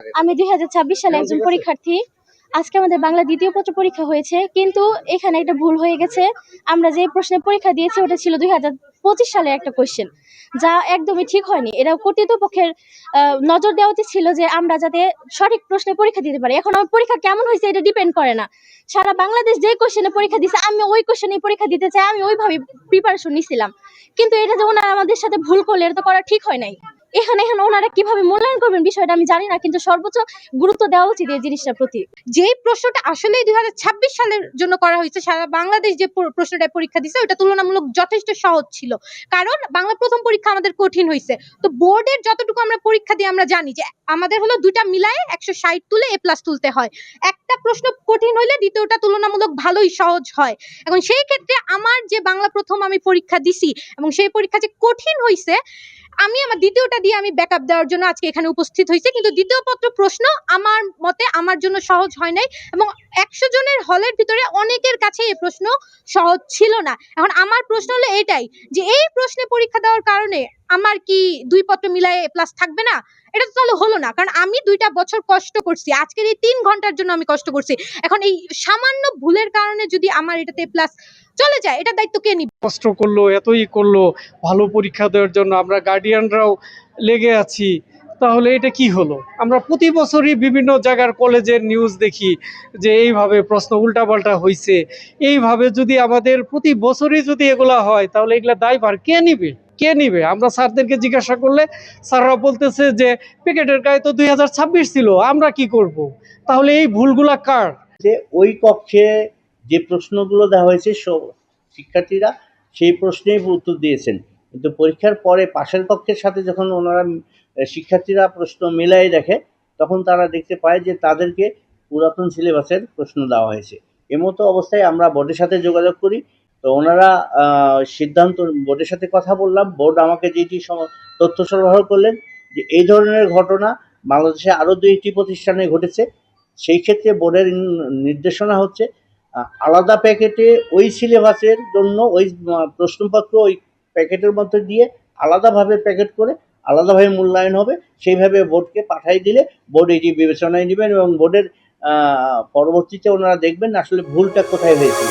আমি 2026 সালে একজন পরীক্ষার্থী। আজকে আমাদের বাংলা দ্বিতীয় পত্র পরীক্ষা হয়েছে, কিন্তু এখানে একটা ভুল হয়ে গেছে। আমরা যে প্রশ্নের পরীক্ষা দিয়েছি ওটা ছিল 2025 সালের একটা কোয়েশ্চেন, যা একদমই ঠিক হয়নি। এটা কর্তৃপক্ষের নজর দেওয়া উচিত ছিল যে আমরা যাতে সঠিক প্রশ্নের পরীক্ষা দিতে পারি। এখন আমার পরীক্ষা কেমন হয়েছে এটা ডিপেন্ড করে না। সারা বাংলাদেশ যে কোয়েশ্চেনে পরীক্ষা দিয়েছে আমি ওই কোয়েশ্চেনে পরীক্ষা দিতে চাই, আমি ওইভাবে প্রিপারেশন নিছিলাম। কিন্তু এটা যে ওনারা আমাদের সাথে ভুল করলে এটা তো করা ঠিক হয় নাই। এখানে ওনারা কিভাবে মূল্যায়ন করবেন বিষয়টা আমি জানি না, কিন্তু সর্বোচ্চ গুরুত্ব দেওয়া উচিত এই জিনিসটার প্রতি। যেই প্রশ্নটা আসলে 2026 সালের জন্য করা হয়েছে, সারা বাংলাদেশ যে প্রশ্নটা পরীক্ষা দিচ্ছে ওটা তুলনামূলক যথেষ্ট সহজ ছিল, কারণ বাংলা প্রথম পরীক্ষা আমাদের কঠিন হয়েছে। তো বোর্ডের যতটুকু আমরা পরীক্ষা দিয়ে আমরা জানি যে আমাদের হলো দুইটা মিলায়ে 160 তুলে A+ তুলতে হয়। একটা প্রশ্ন কঠিন হইলে দ্বিতীয়টা তুলনামূলক ভালোই সহজ হয়। এখন সেই ক্ষেত্রে আমার যে বাংলা প্রথম আমি পরীক্ষা দিছি এবং সেই পরীক্ষা যে কঠিন হয়েছে, আমি আমার দ্বিতীয়টা দিয়ে আমি ব্যাকআপ দেওয়ার জন্য আজকে এখানে উপস্থিত হয়েছি। কিন্তু দ্বিতীয় পত্র প্রশ্ন আমার মতে আমার জন্য সহজ হয় নাই, এবং 100 জনের হলের ভিতরে অনেকের কাছে এই প্রশ্ন সহজ ছিল না। এখন আমার প্রশ্ন হলো এটাই যে এই প্রশ্নে পরীক্ষা দেওয়ার কারণে আমার কি দুই পত্র মিলায়ে A+ থাকবে না? এটা তো তাহলে হলো না, কারণ আমি 2টা বছর কষ্ট করছি, আজকের এই 3 ঘন্টার জন্য আমি কষ্ট করছি। এখন এই সামান্য ভুলের কারণে যদি আমার এটাতে A+ চলে যায়, এটা দায়িত্ব কে নিবে? কষ্ট করলো, এতই করলো ভালো পরীক্ষা দেওয়ার জন্য, আমরা গার্ডিয়ানরাও লেগে আছি, তাহলে এটা কি হলো? আমরা প্রতি বছরই বিভিন্ন জায়গার কলেজের নিউজ দেখি যে এইভাবে প্রশ্ন উল্টাপাল্টা হয়েছে। এইভাবে যদি আমাদের প্রতি বছরই যদি এগুলা হয়, তাহলে এগুলা দায়ভার কে নিবে? কে নিবে? আমরা স্যারদেরকে জিজ্ঞাসা করলে স্যাররা বলতেছে যে প্যাকেটের গায়ে তো 2026 ছিল, আমরা কি করব? তাহলে এই ভুলগুলা কার? যে ওই কক্ষে যে প্রশ্নগুলো দেওয়া হয়েছে শিক্ষার্থীরা সেই প্রশ্নেই উত্তর দিয়েছেন, কিন্তু পরীক্ষার পরে পাশের কক্ষের সাথে যখন ওনারা শিক্ষার্থীরা প্রশ্ন মিলাই দেখে, তখন তারা দেখতে পায় যে তাদেরকে পুরাতন সিলেবাসের প্রশ্ন দেওয়া হয়েছে। এমতো অবস্থায় আমরা বোর্ডের সাথে যোগাযোগ করি। তো ওনারা সিদ্ধান্ত, বোর্ডের সাথে কথা বললাম, বোর্ড আমাকে যেটি তথ্য সরবরাহ করলেন যে এই ধরনের ঘটনা বাংলাদেশে আরও 2টি প্রতিষ্ঠানে ঘটেছে। সেই ক্ষেত্রে বোর্ডের নির্দেশনা হচ্ছে আলাদা প্যাকেটে ওই সিলেবাসের জন্য ওই প্রশ্নপত্র ওই প্যাকেটের মধ্যে দিয়ে আলাদাভাবে প্যাকেট করে আলাদাভাবে মূল্যায়ন হবে। সেইভাবে বোর্ডকে পাঠাই দিলে বোর্ড এটি বিবেচনায় নেবেন এবং বোর্ডের পরবর্তীতে ওনারা দেখবেন আসলে ভুলটা কোথায় হয়েছিল।